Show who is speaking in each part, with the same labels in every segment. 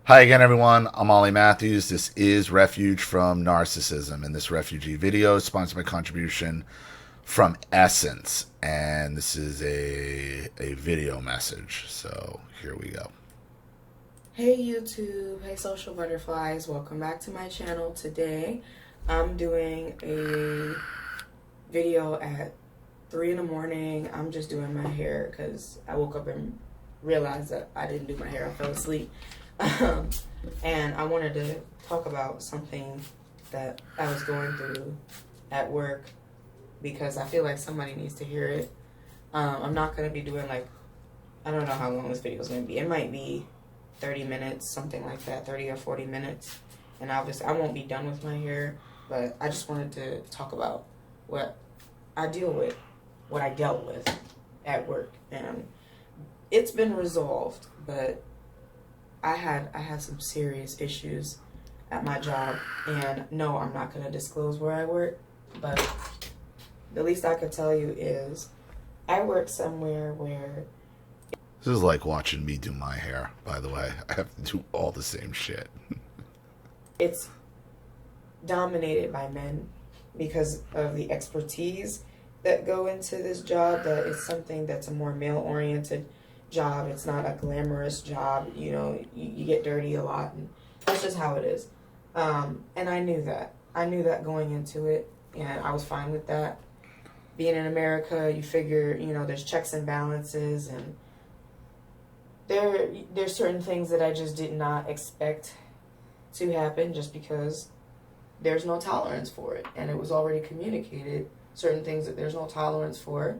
Speaker 1: Hi again, everyone. I'm Ollie Matthews. This is Refuge from Narcissism, and this refugee video is sponsored by contribution from Essence, and this is a video message. So here we go.
Speaker 2: Hey YouTube, hey social butterflies, welcome back to my channel. Today I'm doing a video at 3 in the morning. I'm just doing my hair because I woke up and realized that I didn't do my hair. I fell asleep. And I wanted to talk about something that I was going through at work because I feel like somebody needs to hear it. I'm not going to be doing I don't know how long this video is going to be. It might be 30 minutes, something like that, 30 or 40 minutes. And obviously I won't be done with my hair, but I just wanted to talk about what I deal with, what I dealt with at work. And it's been resolved, but I had some serious issues at my job, and no, I'm not going to disclose where I work, but the least I could tell you is I work somewhere where
Speaker 1: This is like watching me do my hair, by the way. I have to do all the same shit.
Speaker 2: it's dominated by men because of the expertise that go into this job, that it's something that's a more male-oriented job. It's not a glamorous job. You get dirty a lot, and that's just how it is. And I knew that. I knew that going into it, and I was fine with that. Being in America, you figure, there's checks and balances, and there's certain things that I just did not expect to happen just because there's no tolerance for it. And it was already communicated, certain things that there's no tolerance for,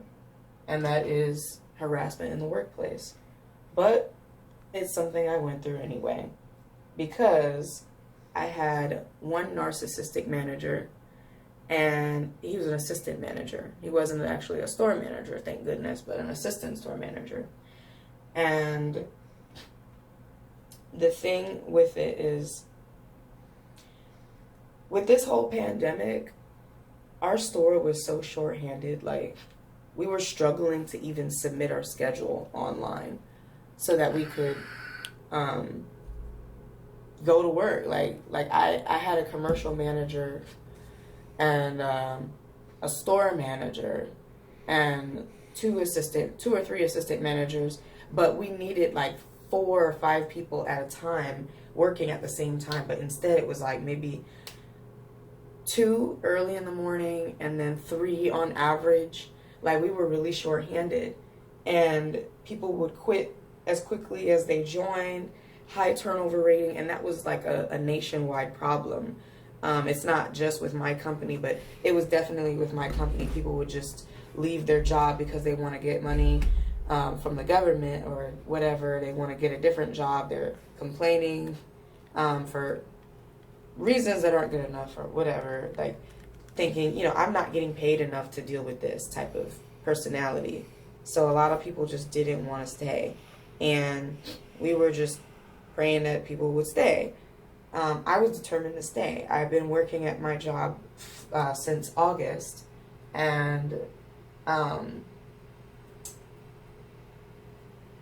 Speaker 2: and that is harassment in the workplace. But it's something I went through anyway because I had one narcissistic manager, and he was an assistant manager. He wasn't actually a store manager, thank goodness, but an assistant store manager. And the thing with it is, with this whole pandemic, our store was so short-handed. We were struggling to even submit our schedule online so that we could go to work. I had a commercial manager and a store manager and two or three assistant managers, but we needed 4 or 5 people at a time working at the same time. But instead it was maybe 2 early in the morning and then 3 on average. We were really short-handed, and people would quit as quickly as they joined, high turnover rating, and that was a nationwide problem. It's not just with my company, but it was definitely with my company. People would just leave their job because they want to get money from the government or whatever. They want to get a different job. They're complaining for reasons that aren't good enough or whatever, thinking, I'm not getting paid enough to deal with this type of personality. So a lot of people just didn't want to stay, and we were just praying that people would stay. I was determined to stay. I've been working at my job since August, and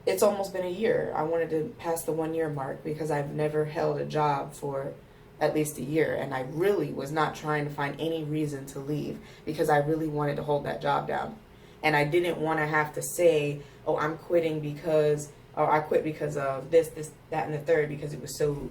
Speaker 2: it's almost been a year. I wanted to pass the 1-year mark because I've never held a job for at least a year, and I really was not trying to find any reason to leave because I really wanted to hold that job down. And I didn't want to have to say, oh, I'm quitting because, or I quit because of this, that, and the third, because it was so,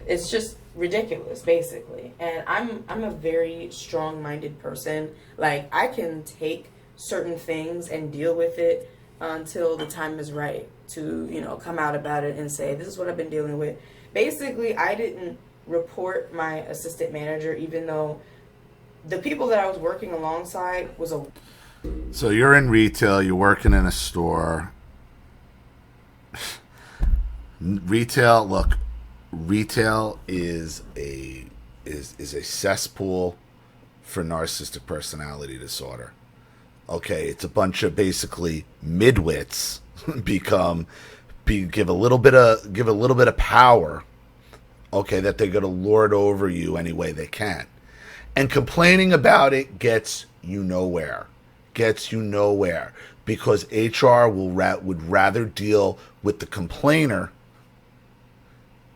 Speaker 2: it's just ridiculous, basically. And I'm a very strong-minded person. I can take certain things and deal with it until the time is right to, come out about it and say, this is what I've been dealing with. Basically, I didn't report my assistant manager, even though the people that I was working alongside was a...
Speaker 1: So you're in retail, you're working in a store. Retail is a cesspool for narcissistic personality disorder. Okay, it's a bunch of basically midwits give a little bit of power, okay, that they're going to lord over you any way they can. And complaining about it gets you nowhere. Because HR would rather deal with the complainer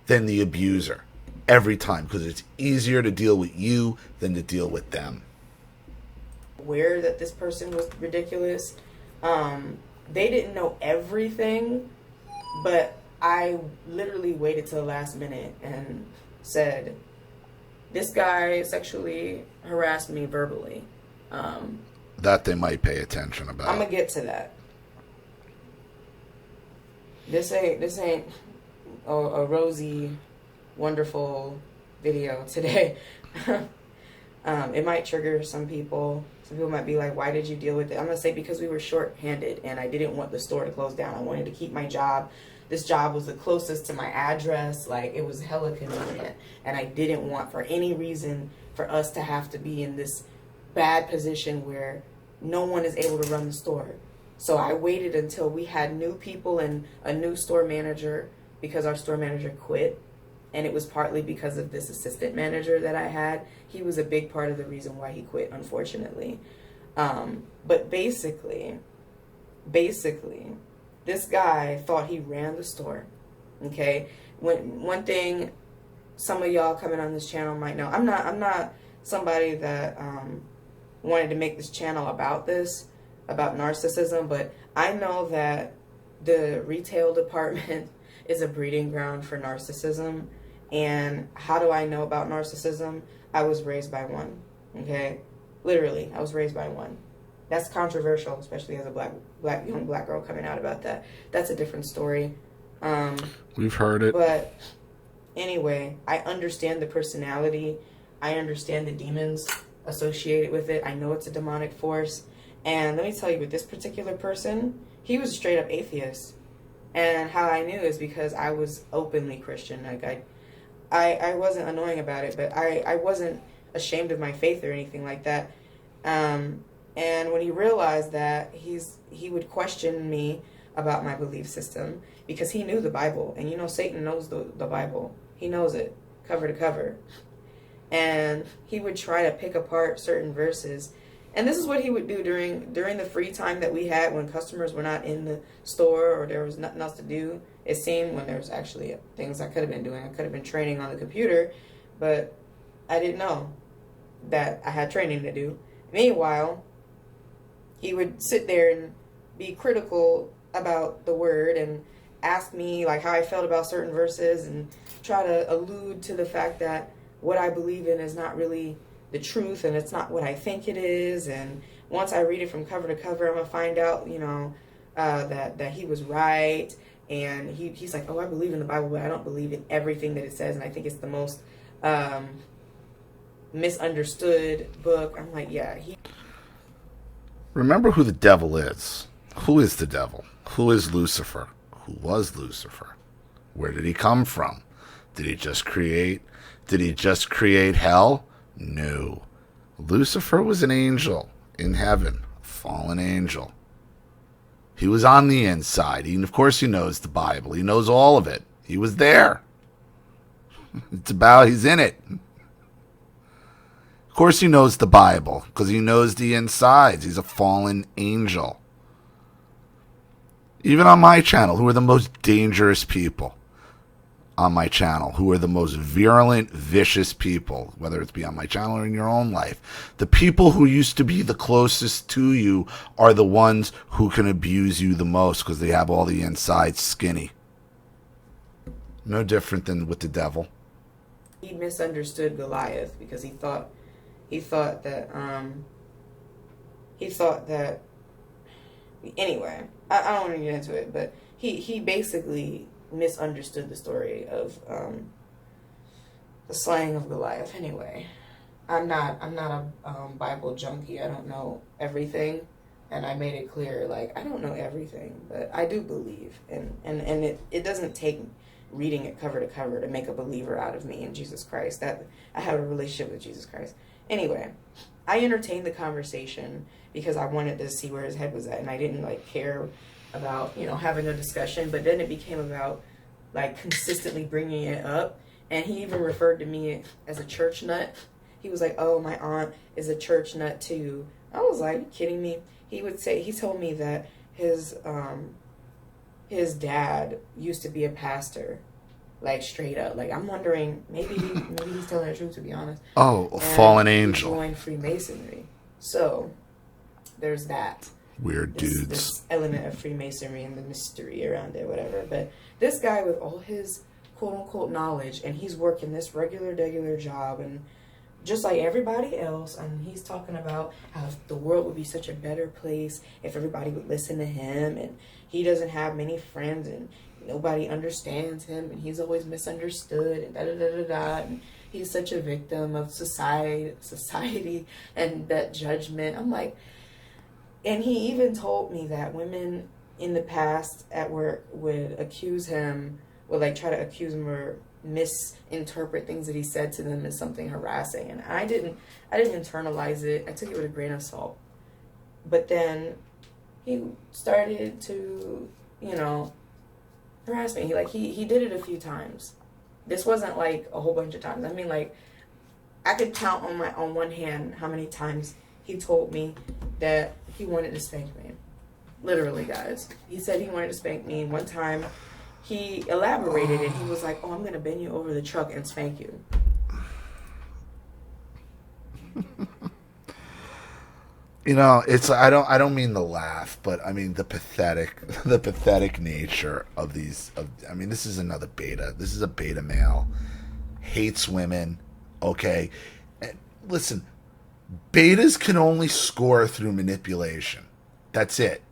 Speaker 1: than the abuser. Every time, because it's easier to deal with you than to deal with them.
Speaker 2: Aware that this person was ridiculous. They didn't know everything, but I literally waited till the last minute and said, this guy sexually harassed me verbally.
Speaker 1: That they might pay attention about.
Speaker 2: I'm gonna get to that. This ain't a rosy, wonderful video today. It might trigger some people. Some people might be like, why did you deal with it? I'm going to say because we were short-handed and I didn't want the store to close down. I wanted to keep my job. This job was the closest to my address. Like, it was hella convenient. And I didn't want for any reason for us to have to be in this bad position where no one is able to run the store. So I waited until we had new people and a new store manager, because our store manager quit. And it was partly because of this assistant manager that I had. He was a big part of the reason why he quit, unfortunately. But basically, this guy thought he ran the store. Okay? One thing some of y'all coming on this channel might know, I'm not somebody that wanted to make this channel about this, about narcissism, but I know that the retail department is a breeding ground for narcissism. And how do I know about narcissism? I was raised by one. Okay? Literally, I was raised by one. That's controversial, especially as a young black girl coming out about that. That's a different story.
Speaker 1: We've heard it.
Speaker 2: But anyway, I understand the personality. I understand the demons associated with it. I know it's a demonic force. And let me tell you, with this particular person, he was a straight up atheist. And how I knew is because I was openly Christian. Like I wasn't annoying about it, but I wasn't ashamed of my faith or anything like that. And when he realized that, he would question me about my belief system because he knew the Bible. And you know, Satan knows the Bible. He knows it cover to cover. And he would try to pick apart certain verses. And this is what he would do during the free time that we had when customers were not in the store or there was nothing else to do. It seemed when there was actually things I could have been doing. I could have been training on the computer, but I didn't know that I had training to do. Meanwhile, he would sit there and be critical about the word and ask me like how I felt about certain verses and try to allude to the fact that what I believe in is not really the truth and it's not what I think it is. And once I read it from cover to cover, I'm gonna find out, you know, that he was right. And he's like, oh, I believe in the Bible, but I don't believe in everything that it says. And I think it's the most misunderstood book. I'm like, yeah.
Speaker 1: Remember who the devil is. Who is the devil? Who is Lucifer? Who was Lucifer? Where did he come from? Did he just create hell? No. Lucifer was an angel in heaven, a fallen angel. He was on the inside. Of course he knows the Bible. He knows all of it. He was there. He's in it. Of course he knows the Bible, because he knows the insides. He's a fallen angel. Even on my channel, who are the most dangerous people on my channel, who are the most virulent, vicious people, whether it's be on my channel or in your own life. The people who used to be the closest to you are the ones who can abuse you the most because they have all the insides skinny. No different than with the devil.
Speaker 2: He misunderstood Goliath because he thought that anyway, I don't want to get into it, but he basically misunderstood the story of the slaying of Goliath. Anyway, I'm not a Bible junkie. I don't know everything, and I made it clear, like, I don't know everything, but I do believe, and it doesn't take reading it cover to cover to make a believer out of me in Jesus Christ. That I have a relationship with Jesus Christ. Anyway, I entertained the conversation because I wanted to see where his head was at, and I didn't care about, having a discussion. But then it became about consistently bringing it up, and he even referred to me as a church nut. He was like, oh, my aunt is a church nut too. I was like, are you kidding me? He told me that his dad used to be a pastor, like straight up. Like I'm wondering, maybe he's telling the truth, to be honest.
Speaker 1: Oh, a
Speaker 2: And
Speaker 1: fallen
Speaker 2: he
Speaker 1: angel.
Speaker 2: joined Freemasonry. So there's that.
Speaker 1: Weird dudes.
Speaker 2: This element of Freemasonry and the mystery around it, whatever. But this guy with all his quote unquote knowledge, and he's working this regular job, and just like everybody else, and he's talking about how the world would be such a better place if everybody would listen to him, and he doesn't have many friends, and nobody understands him, and he's always misunderstood, and da-da-da-da-da, and he's such a victim of society and that judgment. I'm like, and he even told me that women in the past at work would like try to accuse him or misinterpret things that he said to them as something harassing. And I didn't internalize it. I took it with a grain of salt. But then he started to, harass me. He did it a few times. This wasn't like a whole bunch of times. I mean, like, I could count on one hand how many times he told me that he wanted to spank me. Literally, guys. He said he wanted to spank me. One time, he elaborated and he was like, "Oh, I'm gonna bend you over the truck and spank you."
Speaker 1: It's I don't mean to laugh, but I mean the pathetic nature of these. This is another beta. This is a beta male, hates women. Okay, and listen, betas can only score through manipulation. That's it.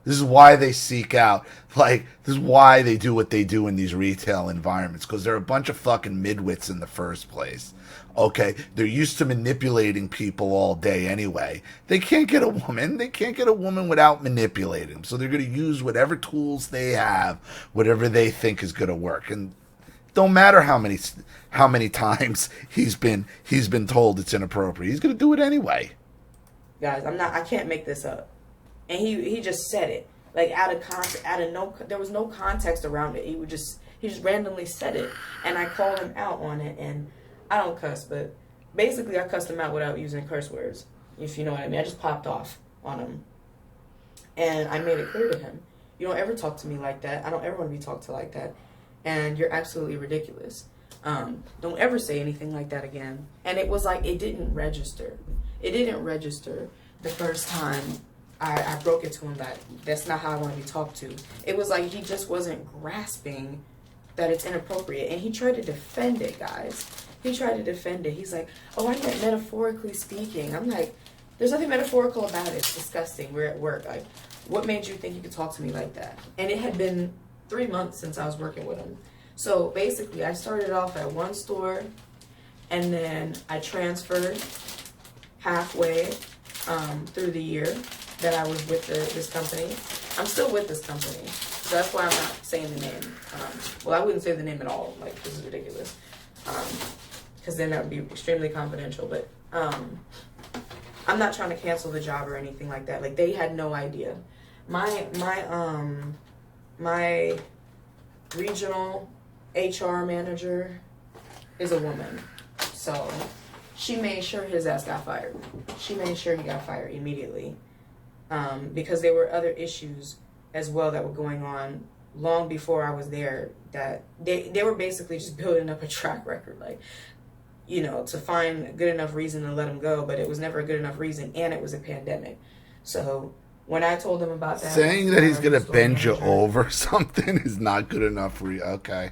Speaker 1: This is why they seek out, this is why they do what they do in these retail environments, because they're a bunch of fucking midwits in the first place. Okay? They're used to manipulating people all day anyway. They can't get a woman. They can't get a woman without manipulating them. So they're going to use whatever tools they have, whatever they think is going to work. And don't matter how many times he's been told it's inappropriate. He's going to do it anyway.
Speaker 2: Guys, I can't make this up. And he just said it, like there was no context around it. He just randomly said it, and I called him out on it. And I don't cuss, but basically I cussed him out without using curse words, if you know what I mean. I just popped off on him, and I made it clear to him, you don't ever talk to me like that. I don't ever want to be talked to like that, and you're absolutely ridiculous. Don't ever say anything like that again. And it was like it didn't register. It didn't register the first time I broke it to him that that's not how I want to be talked to. It was like he just wasn't grasping that it's inappropriate. And he tried to defend it, guys. He tried to defend it. He's like, "Oh, I meant metaphorically speaking." I'm like, there's nothing metaphorical about it. It's disgusting. We're at work. Like, what made you think you could talk to me like that? And it had been 3 months since I was working with him. So basically, I started off at one store, and then I transferred halfway through the year that I was with this company. I'm still with this company, so that's why I'm not saying the name. I wouldn't say the name at all. Like, this is ridiculous, because then that would be extremely confidential. But I'm not trying to cancel the job or anything like that. Like, they had no idea. My regional HR manager is a woman, so she made sure his ass got fired. She made sure he got fired immediately. Because there were other issues as well that were going on long before I was there, that they were basically just building up a track record, like, to find a good enough reason to let him go, but it was never a good enough reason, and it was a pandemic. So when I told him about that,
Speaker 1: saying that he's going to bend you over something is not good enough. Okay.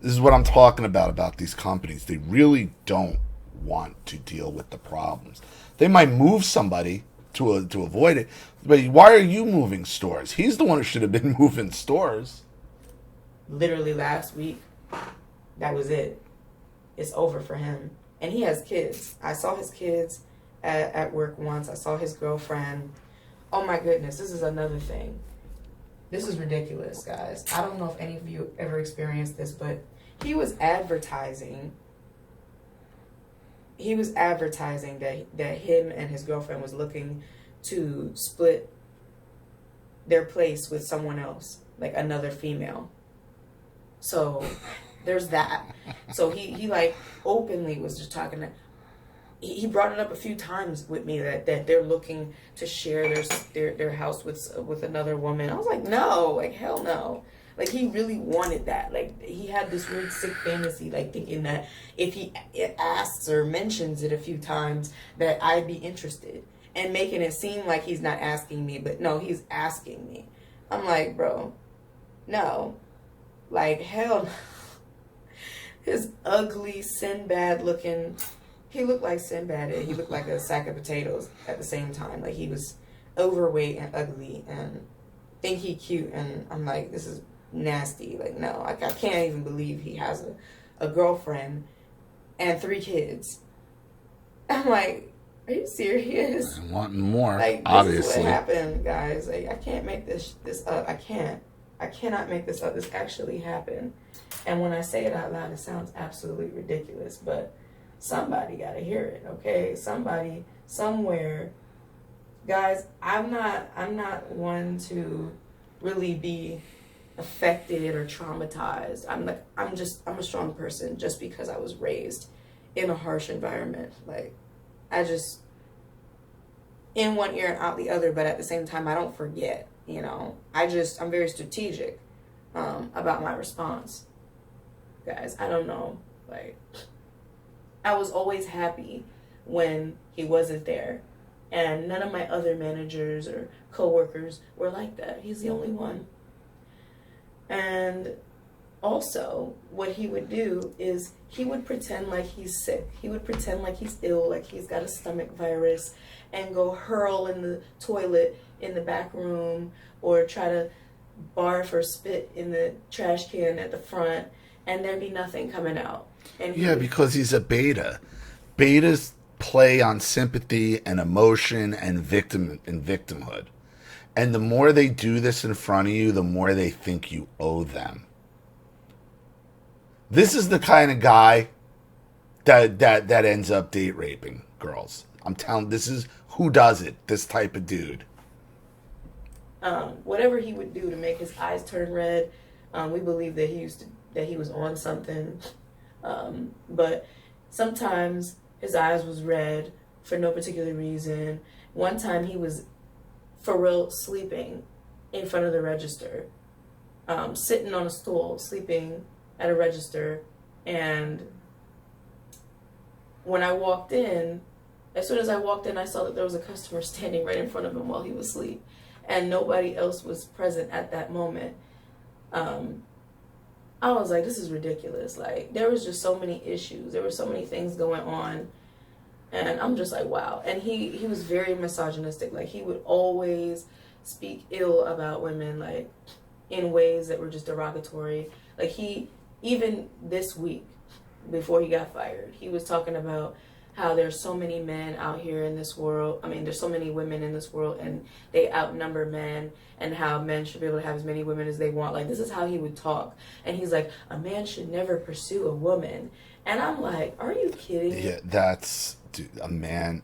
Speaker 1: This is what I'm talking about these companies. They really don't want to deal with the problems. They might move somebody to avoid it. But why are you moving stores? He's the one who should have been moving stores.
Speaker 2: Literally last week, that was it. It's over for him. And he has kids. I saw his kids at work once. I saw his girlfriend. Oh my goodness, this is another thing. This is ridiculous, guys. I don't know if any of you ever experienced this, but he was advertising that him and his girlfriend was looking to split their place with someone else, like another female. So there's that. So he like openly was just talking to, he brought it up a few times with me that they're looking to share their house with another woman. I was like, no, like, hell no. Like, he really wanted that. Like, he had this weird sick fantasy, like, thinking that if he asks or mentions it a few times, that I'd be interested. And making it seem like he's not asking me, but no, he's asking me. I'm like, bro, no. Like, hell no. His ugly, Sinbad looking... He looked like Sinbad, and he looked like a sack of potatoes at the same time. Like, he was overweight and ugly, and think he cute, and I'm like, this is nasty. Like, no, I can't even believe he has a girlfriend and 3 kids. I'm like, are you serious?
Speaker 1: I want more,
Speaker 2: like, this
Speaker 1: obviously.
Speaker 2: is what happened, guys. Like, I can't make this up. I cannot make this up. This actually happened. And when I say it out loud, it sounds absolutely ridiculous, but somebody got to hear it, okay? Somebody, somewhere. Guys, I'm not one to really be affected or traumatized. I'm a strong person just because I was raised in a harsh environment. Like, I just, in one ear and out the other, but at the same time, I don't forget, you know? I'm very strategic about my response. Guys, I don't know. Like, I was always happy when he wasn't there. And none of my other managers or coworkers were like that. He's the only one. And also, what he would do is he would pretend like he's sick. He would pretend like he's ill, like he's got a stomach virus, and go hurl in the toilet in the back room, or try to barf or spit in the trash can at the front, and there'd be nothing coming out. And
Speaker 1: because he's a beta. Betas play on sympathy and emotion and victimhood. And the more they do this in front of you, the more they think you owe them. This is the kind of guy that ends up date raping girls. I'm telling, this is who does it. This type of dude.
Speaker 2: Whatever he would do to make his eyes turn red, we believe that he was on something. But sometimes his eyes was red for no particular reason. One time he was for real sleeping in front of the register, sitting on a stool, sleeping at a register. And when I walked in, as soon as I walked in, I saw that there was a customer standing right in front of him while he was asleep, and nobody else was present at that moment. I was like, this is ridiculous. Like, there was just so many issues. There were so many things going on. And I'm just like, wow. And he was very misogynistic. Like, he would always speak ill about women, like, in ways that were just derogatory. Like, even this week, before he got fired, he was talking about how there's so many men out here in this world. I mean, there's so many women in this world, and they outnumber men, and how men should be able to have as many women as they want. Like, this is how he would talk. And he's like, a man should never pursue a woman. And I'm like, are you kidding?
Speaker 1: Yeah, that's... Dude, a man...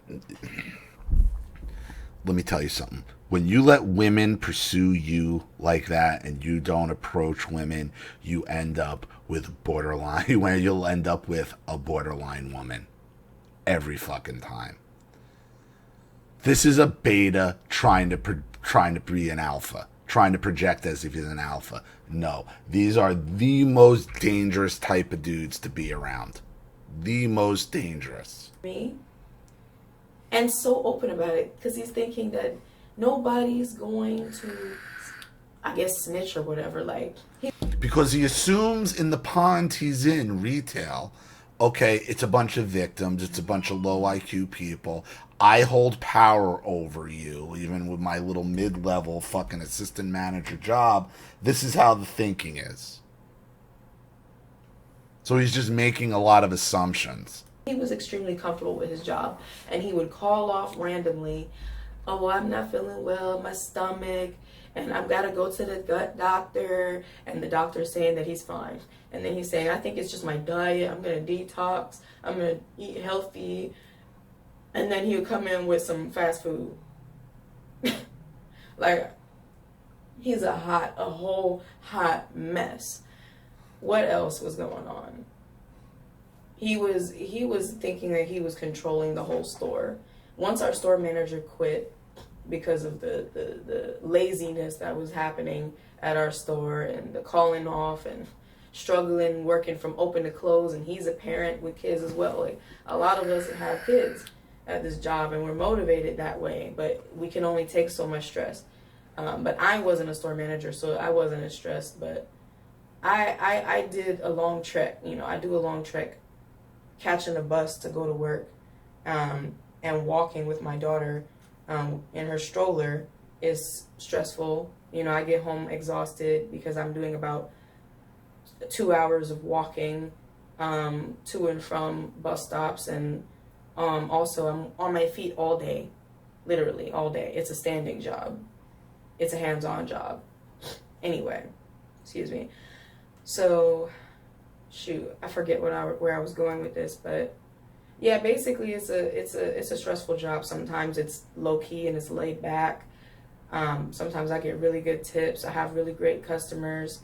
Speaker 1: Let me tell you something. When you let women pursue you like that and you don't approach women, you end up with borderline... You'll end up with a borderline woman. Every fucking time. This is a beta trying to be an alpha, trying to project as if he's an alpha. No, these are the most dangerous type of dudes to be around. The most dangerous.
Speaker 2: Me, and so open about it, because he's thinking that nobody's going to, I guess, snitch or whatever. Like,
Speaker 1: because he assumes in the pond he's in, retail, okay, it's a bunch of victims, it's a bunch of low IQ people. I hold power over you, even with my little mid-level fucking assistant manager job. This is how the thinking is. So he's just making a lot of assumptions.
Speaker 2: He was extremely comfortable with his job, and he would call off randomly, oh, I'm not feeling well, my stomach, and I've got to go to the gut doctor, and the doctor's saying that he's fine. And then he's saying, I think it's just my diet, I'm going to detox, I'm going to eat healthy. And then he would come in with some fast food. Like, he's a whole hot mess. What else was going on? He was thinking that he was controlling the whole store. Once our store manager quit, because of the laziness that was happening at our store and the calling off and struggling working from open to close. And he's a parent with kids as well. Like, a lot of us have kids at this job and we're motivated that way, but we can only take so much stress. But I wasn't a store manager, so I wasn't as stressed. But I did a long trek. You know, I do a long trek, catching a bus to go to work, and walking with my daughter in her stroller is stressful. You know, I get home exhausted because I'm doing about 2 hours of walking to and from bus stops, and also I'm on my feet all day, literally all day. It's a standing job. It's a hands-on job. Anyway, excuse me. So, shoot, I forget where I was going with this, but yeah, basically it's a stressful job. Sometimes it's low key and it's laid back. Sometimes I get really good tips. I have really great customers,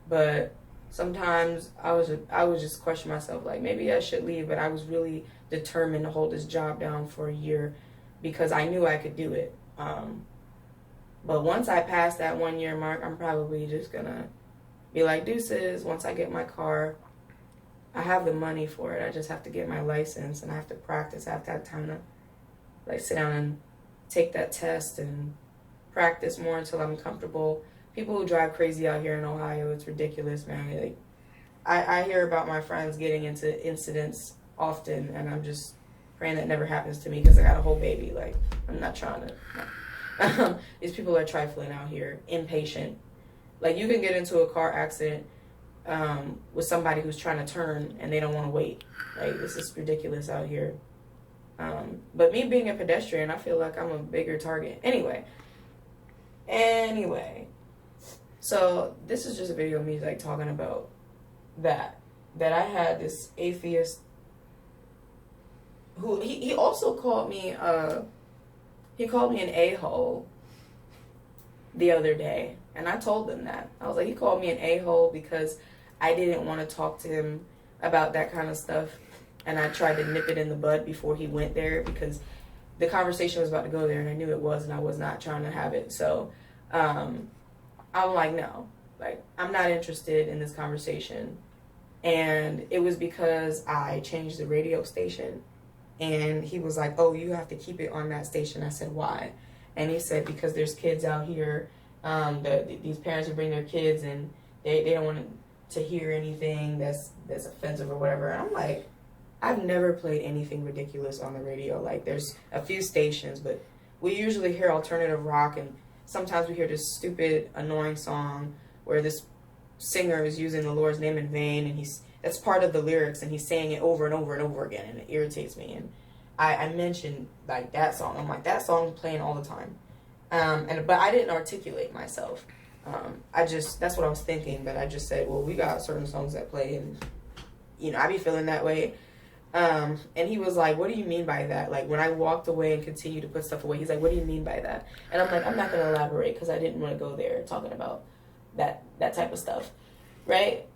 Speaker 2: but sometimes I would just question myself, like, maybe I should leave. But I was really determined to hold this job down for a year because I knew I could do it. But once I pass that 1 year mark, I'm probably just gonna be like, deuces. Once I get my car, I have the money for it. I just have to get my license and I have to practice. I have to have time to like sit down and take that test and practice more until I'm comfortable. People who drive crazy out here in Ohio, it's ridiculous, man. Like, I hear about my friends getting into incidents often, and I'm just praying that never happens to me because I got a whole baby. Like, I'm not trying to. These people are trifling out here, impatient. Like, you can get into a car accident with somebody who's trying to turn and they don't want to wait. Like, this is ridiculous out here. But me being a pedestrian, I feel like I'm a bigger target. Anyway. So this is just a video of me like talking about that I had this atheist who he also called me an a-hole the other day, and I told him that. I was like, he called me an a-hole because I didn't want to talk to him about that kind of stuff, and I tried to nip it in the bud before he went there because the conversation was about to go there, and I knew it was, and I was not trying to have it. So I'm like, no, like, I'm not interested in this conversation. And it was because I changed the radio station, and he was like, oh, you have to keep it on that station. I said, why? And he said, because there's kids out here, these parents who bring their kids, and they don't want to hear anything that's offensive or whatever. And I'm like, I've never played anything ridiculous on the radio. Like, there's a few stations, but we usually hear alternative rock, and sometimes we hear this stupid, annoying song where this singer is using the Lord's name in vain, and that's part of the lyrics, and he's saying it over and over and over again, and it irritates me. And I mentioned like that song. I'm like, that song's playing all the time, but I didn't articulate myself. That's what I was thinking, but I just said, well, we got certain songs that play, and you know, I be feeling that way. And he was like, what do you mean by that? Like, when I walked away and continued to put stuff away, he's like, what do you mean by that? And I'm like, I'm not going to elaborate because I didn't want to go there talking about that type of stuff, right?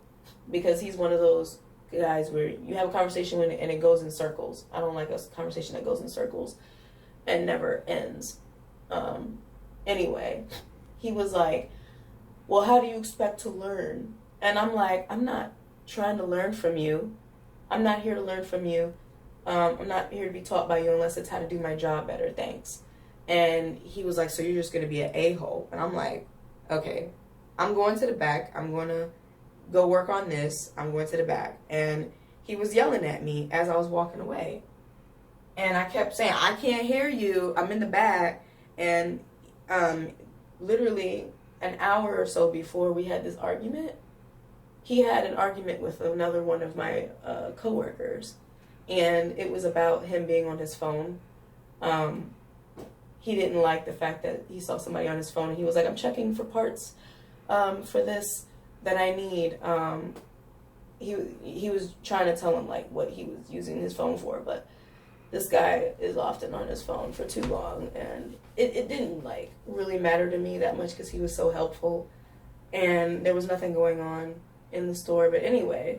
Speaker 2: Because he's one of those guys where you have a conversation and it goes in circles. I don't like a conversation that goes in circles and never ends. Anyway, he was like, well, how do you expect to learn? And I'm like, I'm not trying to learn from you. I'm not here to learn from you. I'm not here to be taught by you unless it's how to do my job better. Thanks. And he was like, so you're just going to be an a-hole? And I'm like, okay, I'm going to the back. I'm going to go work on this. I'm going to the back. And he was yelling at me as I was walking away. And I kept saying, I can't hear you. I'm in the back. And literally an hour or so before we had this argument, he had an argument with another one of my coworkers, and it was about him being on his phone. He didn't like the fact that he saw somebody on his phone, and he was like, I'm checking for parts for this that I need. He was trying to tell him like what he was using his phone for, but this guy is often on his phone for too long, and it didn't like really matter to me that much because he was so helpful, and there was nothing going on in the store. But anyway,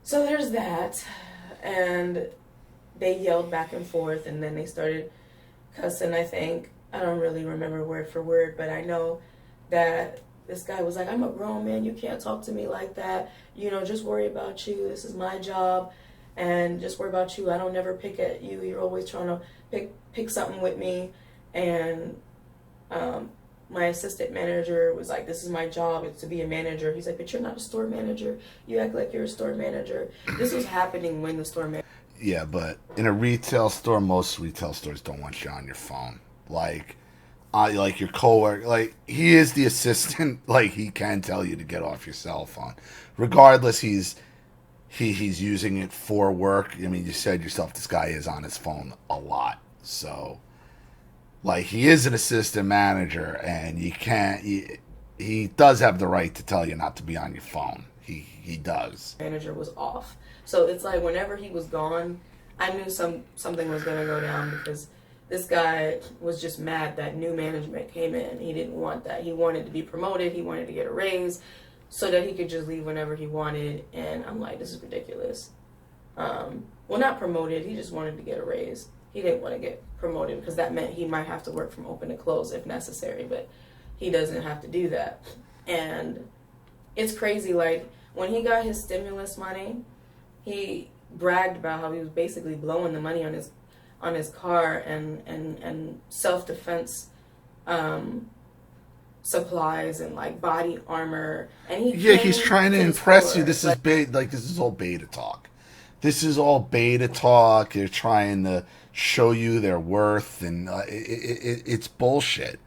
Speaker 2: so there's that, and they yelled back and forth, and then they started cussing, I think. I don't really remember word for word, but I know that this guy was like, I'm a grown man, you can't talk to me like that. Just worry about you. This is my job. And just worry about you. I don't never pick at you. You're always trying to pick something with me. And my assistant manager was like, this is my job. It's to be a manager. He's like, but you're not a store manager. You act like you're a store manager. This was happening when the store manager.
Speaker 1: Yeah, but in a retail store, most retail stores don't want you on your phone. Like your coworker, like he is the assistant. Like he can tell you to get off your cell phone, regardless. He's using it for work. I mean, you said yourself, this guy is on his phone a lot. So, like, he is an assistant manager, and you can't. He does have the right to tell you not to be on your phone. He does.
Speaker 2: Manager was off, so it's like whenever he was gone, I knew something was gonna go down because this guy was just mad that new management came in. He didn't want that. He wanted to be promoted. He wanted to get a raise so that he could just leave whenever he wanted. And I'm like, this is ridiculous. Well, not promoted. He just wanted to get a raise. He didn't want to get promoted because that meant he might have to work from open to close if necessary. But he doesn't have to do that. And it's crazy. Like, when he got his stimulus money, he bragged about how he was basically blowing the money on his car and self-defense supplies and like body armor, and
Speaker 1: he's trying to impress you. This is this is all beta talk. This is all beta talk. They're trying to show you their worth, and it's bullshit.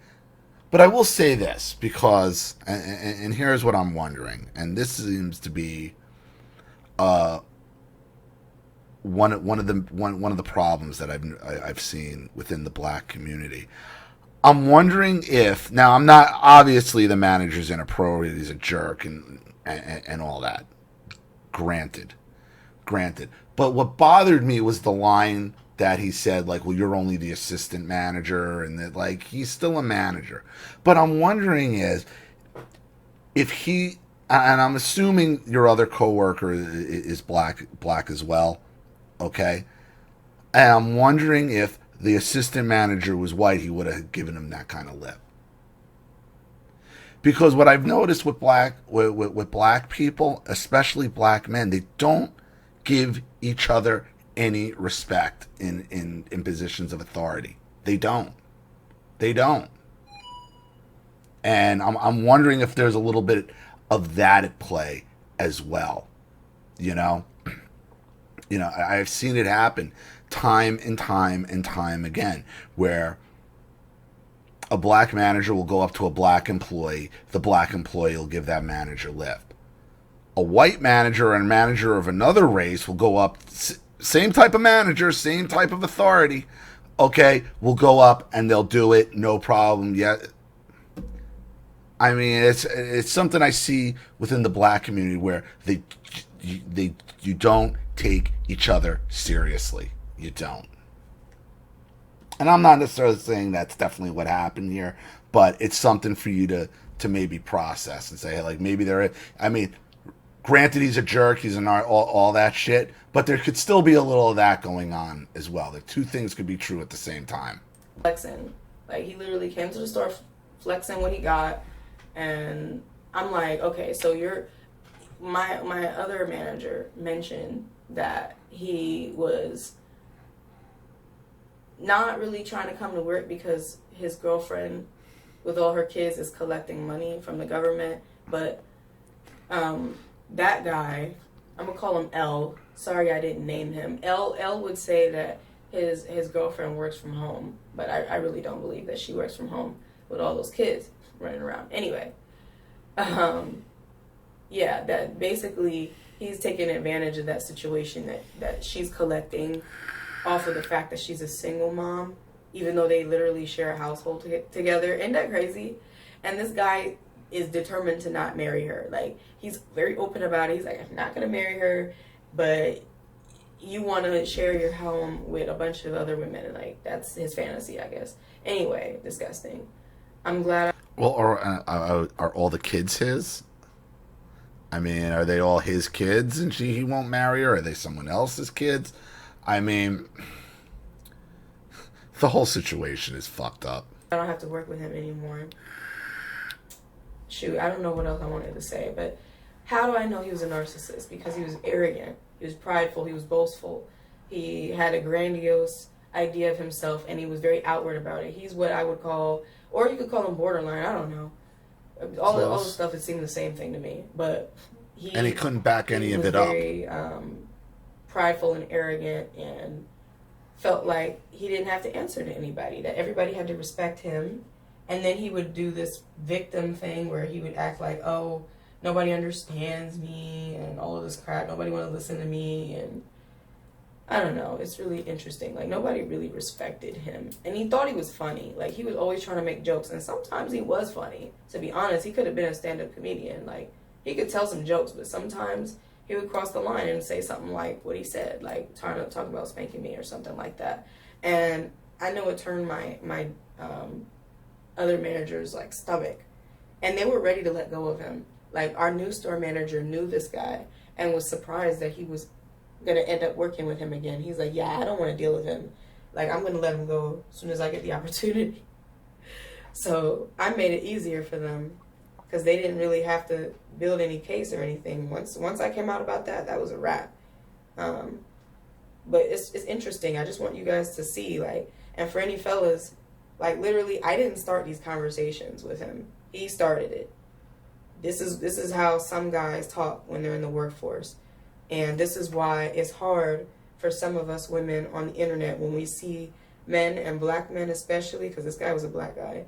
Speaker 1: But I will say this because, and here's what I'm wondering, and this seems to be one of the problems that I've seen within the black community. I'm wondering if, now I'm not, obviously the manager's inappropriate, he's a jerk and all that. Granted. But what bothered me was the line that he said, like, well, you're only the assistant manager, and that, like, he's still a manager. But I'm wondering if he, and I'm assuming your other coworker is black as well, okay? And I'm wondering if the assistant manager was white, he would have given him that kind of lip. Because what I've noticed with black people, especially black men, they don't give each other any respect in positions of authority. They don't. And I'm wondering if there's a little bit of that at play as well. I've seen it happen time and time again, where a black manager will go up to a black employee, the black employee will give that manager lift. A white manager and a manager of another race will go up, same type of manager, same type of authority, okay, will go up and they'll do it, no problem. Yeah, I mean, it's something I see within the black community where you don't take each other seriously. You don't. And I'm not necessarily saying that's definitely what happened here, but it's something for you to maybe process and say, like, maybe I mean, granted, he's a jerk, he's an all that shit, but there could still be a little of that going on as well. The two things could be true at the same time.
Speaker 2: Flexing. Like, he literally came to the store flexing what he got, and I'm like, okay, so my other manager mentioned that he was not really trying to come to work because his girlfriend with all her kids is collecting money from the government. But that guy, I'm gonna call him L. Sorry I didn't name him. L would say that his girlfriend works from home, but I really don't believe that she works from home with all those kids running around. Anyway, yeah, that basically he's taking advantage of that situation that she's collecting off of the fact that she's a single mom, even though they literally share a household together. Isn't that crazy? And this guy is determined to not marry her. Like, he's very open about it. He's like, I'm not going to marry her, but you want to share your home with a bunch of other women. And, like, that's his fantasy, I guess. Anyway, disgusting. I'm glad.
Speaker 1: Well, are all the kids his? I mean, are they all his kids and he won't marry her? Are they someone else's kids? I mean, The whole situation is fucked up.
Speaker 2: I don't have to work with him anymore. Shoot, I don't know what else I wanted to say, but how do I know he was a narcissist? Because he was arrogant, he was prideful, he was boastful, he had a grandiose idea of himself, and he was very outward about it. He's what I would call, or you could call him borderline, I don't know. All the stuff, it seemed the same thing to me, but he
Speaker 1: couldn't back any of it up.
Speaker 2: Very prideful and arrogant, and felt like he didn't have to answer to anybody, that everybody had to respect him. And then he would do this victim thing where he would act like, oh, nobody understands me and all of this crap, nobody want to listen to me, and I don't know, it's really interesting. Like, nobody really respected him, and he thought he was funny. Like, he was always trying to make jokes, and sometimes he was funny. To be honest, he could have been a stand-up comedian. Like, he could tell some jokes, but sometimes he would cross the line and say something like what he said, like trying to talk about spanking me or something like that. And I know it turned my other managers like stomach, and they were ready to let go of him. Like, our new store manager knew this guy and was surprised that he was gonna end up working with him again. He's like, yeah, I don't want to deal with him. Like, I'm gonna let him go as soon as I get the opportunity. So I made it easier for them because they didn't really have to build any case or anything. Once I came out about that, that was a wrap. But it's interesting. I just want you guys to see, like, and for any fellas, like, literally, I didn't start these conversations with him. He started it. This is how some guys talk when they're in the workforce. And this is why it's hard for some of us women on the internet when we see men, and black men especially, because this guy was a black guy,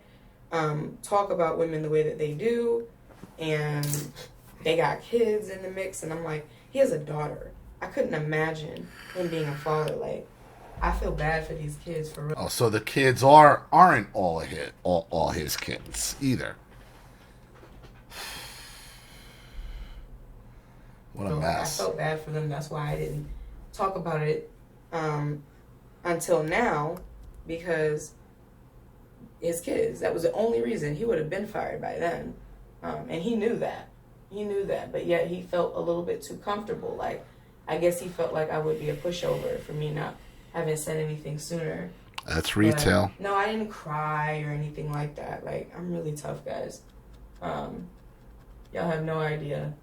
Speaker 2: talk about women the way that they do, and they got kids in the mix, and I'm like, he has a daughter. I couldn't imagine him being a father. Like, I feel bad for these kids, for real.
Speaker 1: Oh, so the kids aren't all his kids either. What a mess.
Speaker 2: I felt bad for them. That's why I didn't talk about it until now, because his kids, that was the only reason. He would have been fired by then. And he knew that. But yet he felt a little bit too comfortable. Like, I guess he felt like I would be a pushover for me not having said anything sooner.
Speaker 1: That's retail.
Speaker 2: But, no, I didn't cry or anything like that. Like, I'm really tough, guys. Y'all have no idea.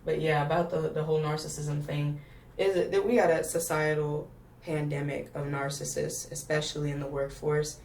Speaker 2: But yeah, about the whole narcissism thing, is that we got a societal pandemic of narcissists, especially in the workforce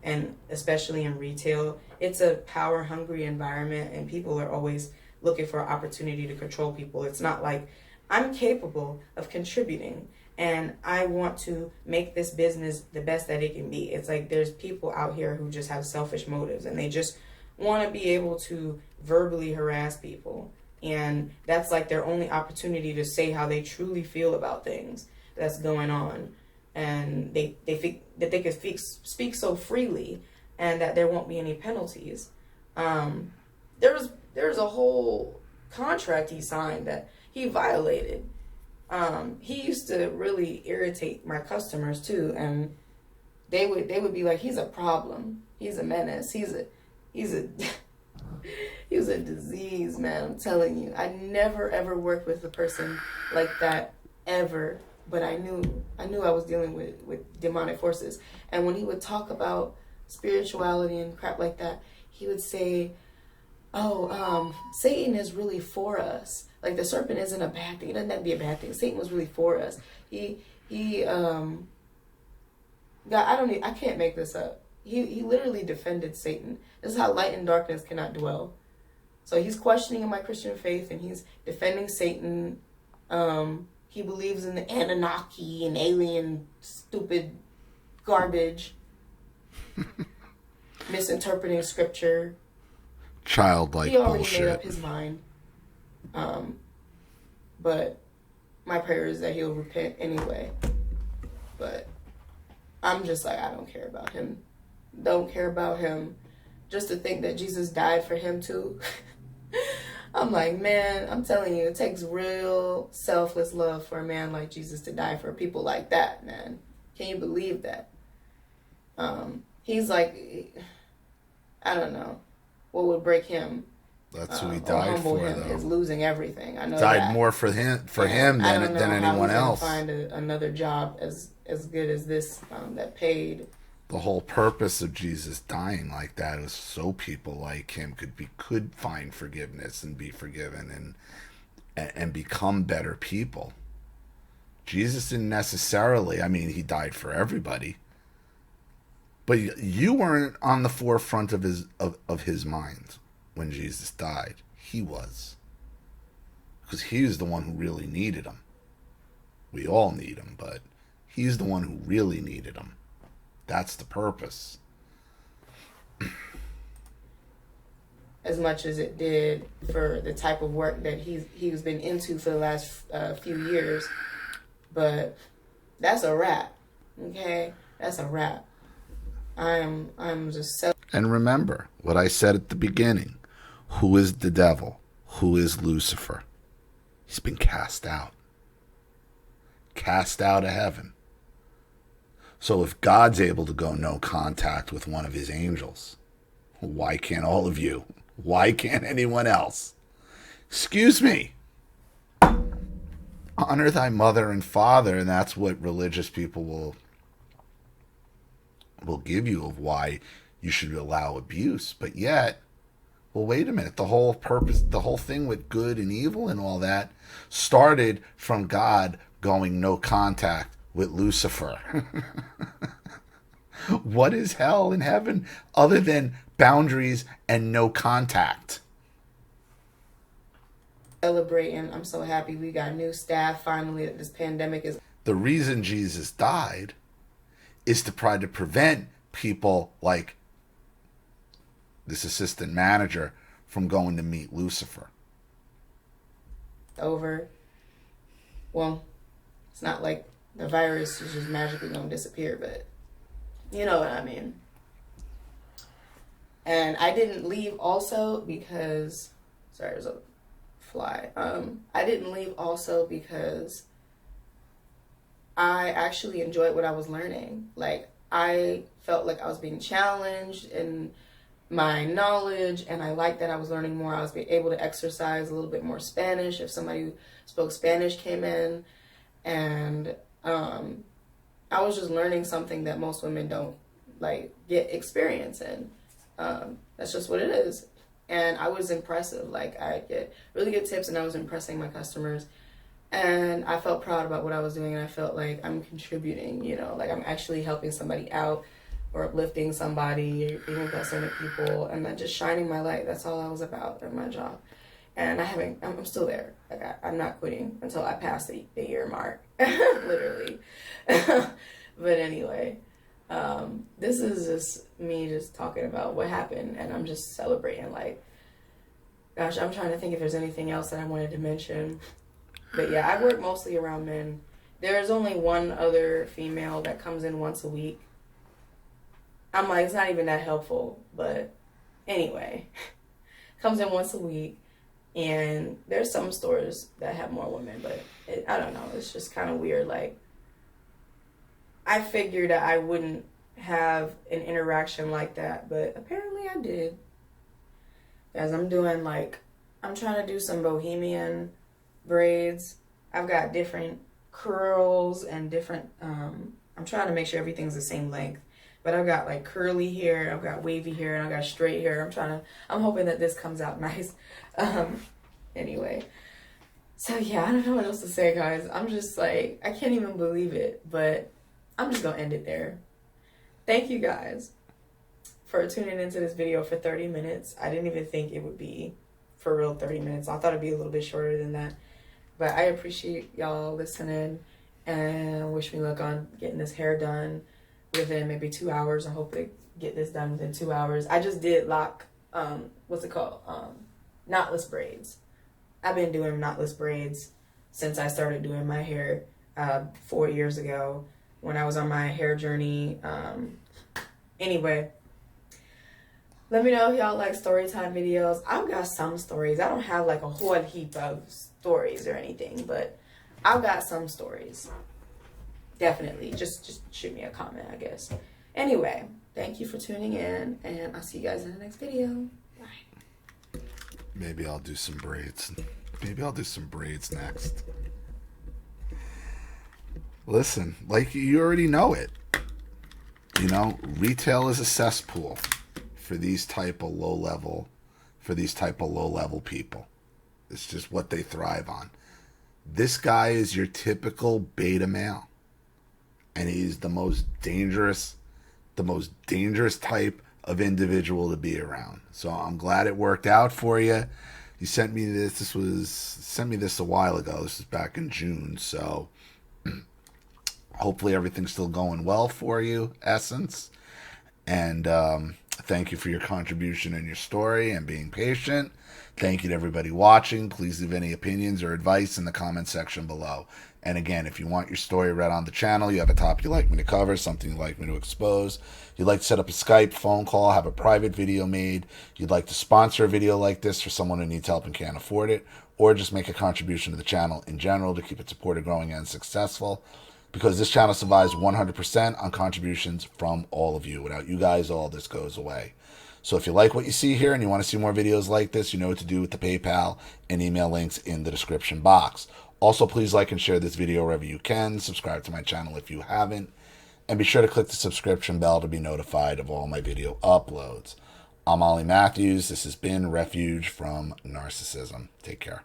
Speaker 2: and especially in retail. It's a power-hungry environment, and people are always looking for an opportunity to control people. It's not like, I'm capable of contributing and I want to make this business the best that it can be. It's like there's people out here who just have selfish motives, and they just want to be able to verbally harass people. And that's like their only opportunity to say how they truly feel about things that's going on. And they think that they can speak so freely, and that there won't be any penalties. There's a whole contract he signed that he violated. He used to really irritate my customers too, and they would be like, he's a problem, he's a menace, he's a he was a disease, man. I'm telling you. I never ever worked with a person like that ever, but I knew I was dealing with demonic forces. And when he would talk about spirituality and crap like that, he would say, oh, Satan is really for us. Like, the serpent isn't a bad thing. It doesn't have to be a bad thing. Satan was really for us. God, I can't make this up. He literally defended Satan. This is how light and darkness cannot dwell. So he's questioning my Christian faith, and he's defending Satan. He believes in the Anunnaki and alien stupid garbage. Misinterpreting scripture.
Speaker 1: Childlike bullshit.
Speaker 2: He already made up his mind. But my prayer is that he'll repent anyway. But I'm just like, I don't care about him. Don't care about him. Just to think that Jesus died for him too. I'm like, man, I'm telling you, it takes real selfless love for a man like Jesus to die for people like that, man. Can you believe that? He's like, I don't know what would break him.
Speaker 1: That's who he died for,
Speaker 2: him,
Speaker 1: though.
Speaker 2: Is losing everything. I know
Speaker 1: died
Speaker 2: that.
Speaker 1: More for him than anyone else.
Speaker 2: Find another job as good as this that paid
Speaker 1: The whole purpose of Jesus dying like that was so people like him could find forgiveness and be forgiven and become better people. Jesus didn't necessarily, I mean, he died for everybody, but you weren't on the forefront of his mind when Jesus died. He was, because he was the one who really needed him. We all need him, but he's the one who really needed him. That's the purpose.
Speaker 2: As much as it did for the type of work that he's been into for the last few years. But that's a wrap. Okay? That's a wrap. I'm just so.
Speaker 1: And remember what I said at the beginning. Who is the devil? Who is Lucifer? He's been cast out. Cast out of heaven. So if God's able to go no contact with one of his angels, why can't all of you? Why can't anyone else? Excuse me. Honor thy mother and father, and that's what religious people will give you of why you should allow abuse. But yet, well, wait a minute. The whole purpose, the whole thing with good and evil and all that started from God going no contact with Lucifer. What is hell in heaven other than boundaries and no contact?
Speaker 2: Celebrating. I'm so happy we got new staff finally that this pandemic is.
Speaker 1: The reason Jesus died is to try to prevent people like this assistant manager from going to meet Lucifer.
Speaker 2: Over. Well, it's not like the virus is just magically going to disappear, but you know what I mean. And I didn't leave also because, sorry, there's a fly. I didn't leave also because I actually enjoyed what I was learning. Like, I felt like I was being challenged in my knowledge, and I liked that I was learning more. I was able to exercise a little bit more Spanish if somebody who spoke Spanish came in, and I was just learning something that most women don't like get experience in. That's just what it is. And I was impressive. Like, I get really good tips, and I was impressing my customers. And I felt proud about what I was doing, and I felt like I'm contributing, you know, like I'm actually helping somebody out or uplifting somebody, being a blessing to people, and then just shining my light. That's all I was about in my job. And I'm still there. Like, I'm not quitting until I pass the year mark, literally. But anyway, this is just me just talking about what happened, and I'm just celebrating. Like, gosh, I'm trying to think if there's anything else that I wanted to mention. But yeah, I work mostly around men. There's only one other female that comes in once a week. I'm like, it's not even that helpful, but anyway, comes in once a week. And there's some stores that have more women, but I don't know. It's just kind of weird. Like, I figured that I wouldn't have an interaction like that, but apparently I did. As I'm trying to do some bohemian braids. I've got different curls and different, I'm trying to make sure everything's the same length. But I've got like curly hair, I've got wavy hair, and I've got straight hair. I'm hoping that this comes out nice. Anyway. So yeah, I don't know what else to say, guys. I'm just like, I can't even believe it, but I'm just gonna end it there. Thank you guys for tuning into this video for 30 minutes. I didn't even think it would be for real 30 minutes. I thought it'd be a little bit shorter than that. But I appreciate y'all listening, and wish me luck on getting this hair done within maybe 2 hours. I hope to get this done within 2 hours. I just did knotless braids. I've been doing knotless braids since I started doing my hair 4 years ago when I was on my hair journey. Anyway, let me know if y'all like story time videos. I've got some stories. I don't have like a whole heap of stories or anything, but I've got some stories. Definitely. Just shoot me a comment, I guess. Anyway, thank you for tuning in, and I'll see you guys in the next video. Bye.
Speaker 1: Maybe I'll do some braids. Maybe I'll do some braids next. Listen, like you already know it. You know, retail is a cesspool for these type of low level, people. It's just what they thrive on. This guy is your typical beta male, and he's the most dangerous type of individual to be around. So I'm glad it worked out for you. You sent me this. Sent me this a while ago. This was back in June. So hopefully everything's still going well for you, Essence. And thank you for your contribution and your story and being patient. Thank you to everybody watching. Please leave any opinions or advice in the comment section below. And again, if you want your story read on the channel, you have a topic you'd like me to cover, something you'd like me to expose, you'd like to set up a Skype phone call, have a private video made, you'd like to sponsor a video like this for someone who needs help and can't afford it, or just make a contribution to the channel in general to keep it supported, growing, and successful. Because this channel survives 100% on contributions from all of you. Without you guys, all this goes away. So if you like what you see here and you want to see more videos like this, you know what to do with the PayPal and email links in the description box. Also, please like and share this video wherever you can. Subscribe to my channel if you haven't. And be sure to click the subscription bell to be notified of all my video uploads. I'm Ollie Matthews. This has been Refuge from Narcissism. Take care.